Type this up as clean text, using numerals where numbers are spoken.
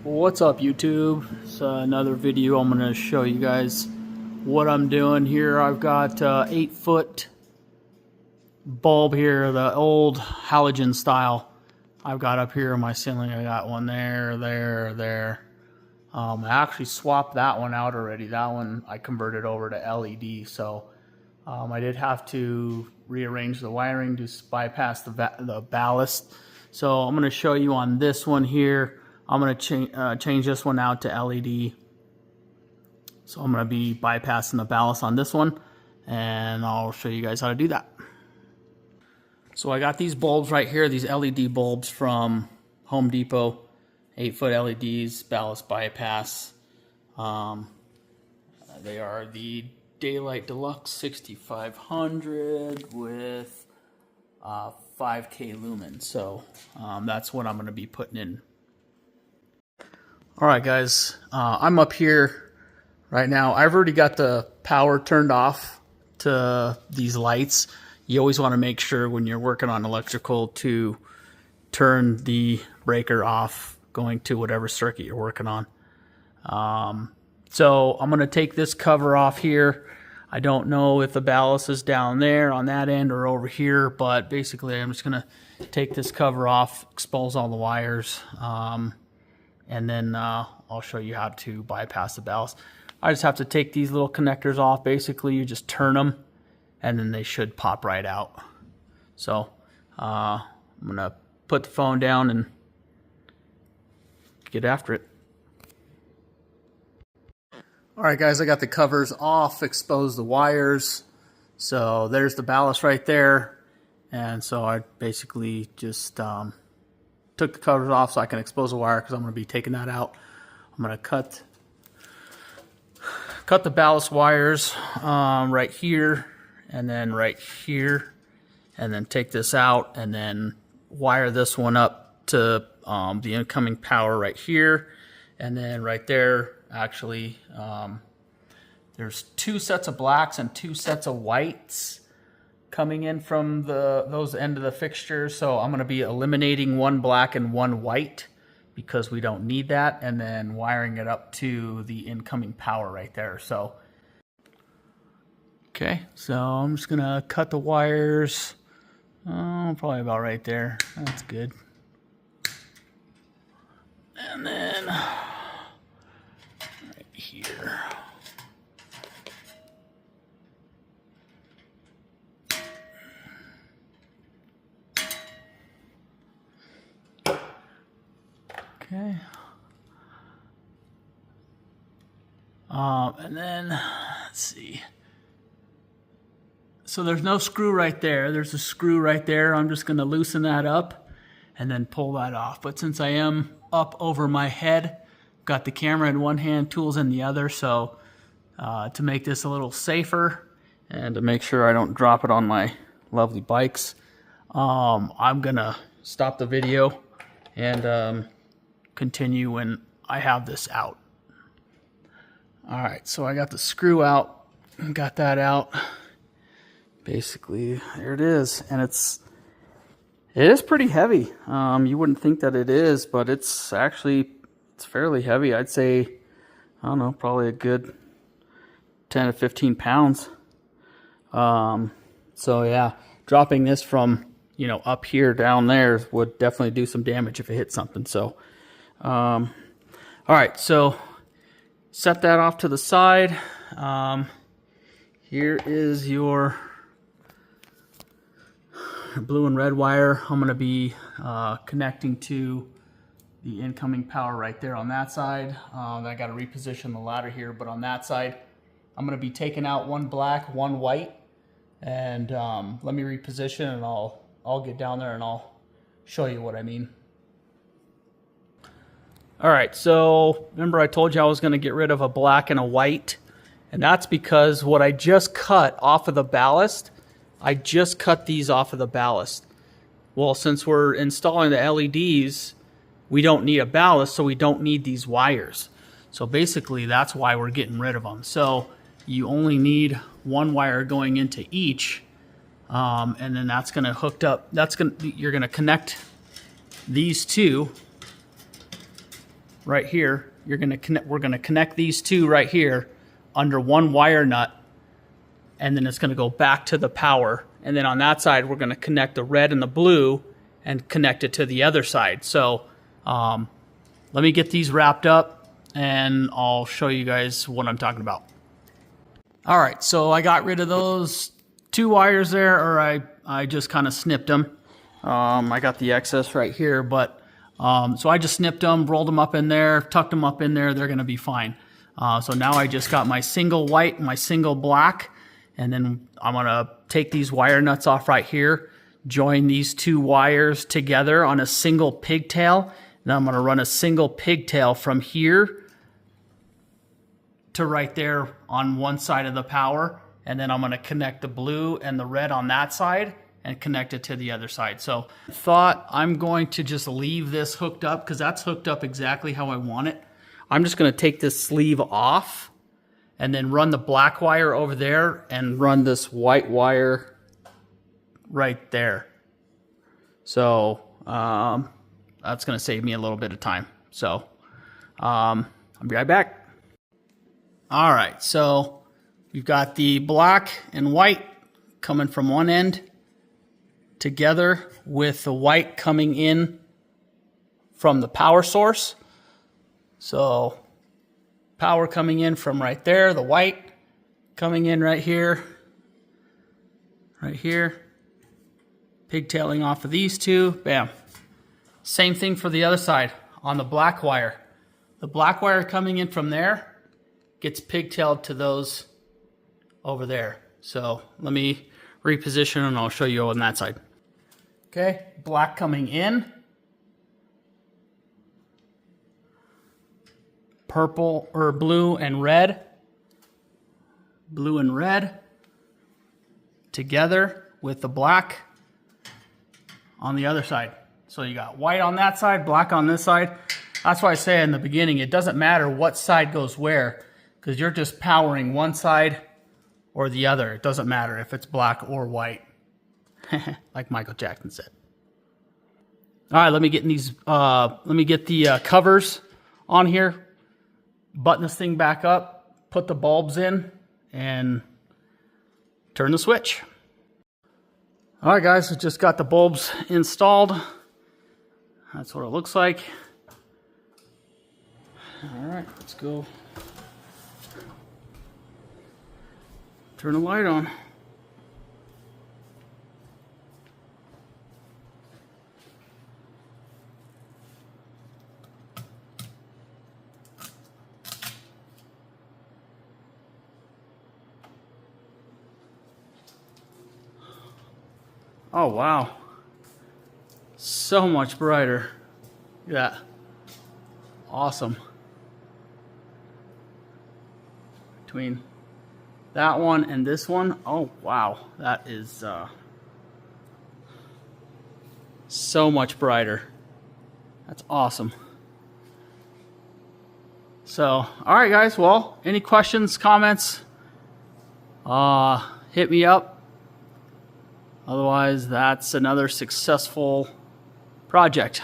What's up, YouTube? It's another video. I'm going to show you guys what I'm doing here. I've got 8-foot bulb here, the old halogen style I've got up here in my ceiling. I got one there. I actually swapped that one out already. That one I converted over to L.E.D. So I did have to rearrange the wiring to bypass the ballast. So I'm going to show you on this one here. I'm going to change this one out to L.E.D. So I'm going to be bypassing the ballast on this one, and I'll show you guys how to do that. So I got these bulbs right here, these L.E.D. bulbs from Home Depot, 8-foot LEDs, ballast bypass. They are the Daylight Deluxe 6500 with 5K lumen. So that's what I'm going to be putting in. Alright guys, I'm up here right now. I've already got the power turned off to these lights. You always want to make sure when you're working on electrical to turn the breaker off going to whatever circuit you're working on. So I'm going to take this cover off here. I don't know if the ballast is down there on that end or over here, but basically I'm just going to take this cover off, expose all the wires, and then I'll show you how to bypass the ballast. I just have to take these little connectors off. Basically, you just turn them, and then they should pop right out. So I'm going to put the phone down and get after it. Alright guys, I got the covers off, exposed the wires. So there's the ballast right there. And so I basically just took the covers off so I can expose the wire because I'm going to be taking that out. I'm going to cut the ballast wires right here and then right here, and then take this out and then wire this one up to the incoming power right here, and then right there actually there's 2 sets of blacks and 2 sets of whites coming in from those end of the fixtures. So I'm going to be eliminating 1 black and 1 white because we don't need that, and then wiring it up to the incoming power right there. So okay, so I'm just going to cut the wires probably about right there. That's good. And then right here. Okay. And then, let's see. So there's no screw right there. There's a screw right there. I'm just going to loosen that up and then pull that off. But since I am up over my head, got the camera in one hand, tools in the other. So to make this a little safer and to make sure I don't drop it on my lovely bikes, I'm going to stop the video and continue when I have this out. Alright, so I got the screw out, got that out. Basically, there it is, and it is pretty heavy. You wouldn't think that it is, but it's fairly heavy. I'd say, I don't know, probably a good 10 to 15 pounds. So yeah, dropping this from up here down there would definitely do some damage if it hit something. So all right, so set that off to the side. Here is your blue and red wire. I'm going to be connecting to the incoming power right there on that side. I got to reposition the ladder here, but on that side I'm going to be taking out 1 black, 1 white, and let me reposition, and I'll get down there and I'll show you what I mean. Alright, so remember I told you I was going to get rid of a black and a white, and that's because what I just cut off of the ballast, I just cut these off of the ballast. Well, since we're installing the LEDs, we don't need a ballast, so we don't need these wires. So basically that's why we're getting rid of them. So you only need 1 wire going into each, and then that's going to hooked up. You're going to connect these two right here, we're going to connect these two right here under one wire nut, and then it's going to go back to the power. And then on that side, we're going to connect the red and the blue and connect it to the other side. So let me get these wrapped up and I'll show you guys what I'm talking about. All right, so I got rid of those two wires there, or I just kind of snipped them. I got the excess right here, but so I just snipped them, rolled them up in there, tucked them up in there. They're going to be fine. So now I just got my single white, my single black, and then I'm going to take these wire nuts off right here, join these two wires together on a single pigtail. Then I'm going to run a single pigtail from here to right there on one side of the power, and then I'm going to connect the blue and the red on that side and connect it to the other side. So I thought I'm going to just leave this hooked up because that's hooked up exactly how I want it. I'm just going to take this sleeve off and then run the black wire over there and run this white wire right there. So that's going to save me a little bit of time. So I'll be right back. All right, so we've got the black and white coming from one end together with the white coming in from the power source. So power coming in from right there, the white coming in right here, pigtailing off of these two, bam. Same thing for the other side on the black wire. The black wire coming in from there gets pigtailed to those over there. So let me reposition and I'll show you on that side. Okay, black coming in, purple or blue and red together with the black on the other side. So you got white on that side, black on this side. That's why I say in the beginning, it doesn't matter what side goes where, because you're just powering one side or the other. It doesn't matter if it's black or white, like Michael Jackson said. All right, let me get these. Let me get the covers on here. Button this thing back up. Put the bulbs in and turn the switch. All right, guys, I just got the bulbs installed. That's what it looks like. All right, let's go. Turn the light on. Oh, wow. So much brighter. Look at that. Awesome. Between that one and this one, oh wow, that is so much brighter. That's awesome. So, all right, guys. Well, any questions, comments? Hit me up. Otherwise, that's another successful project.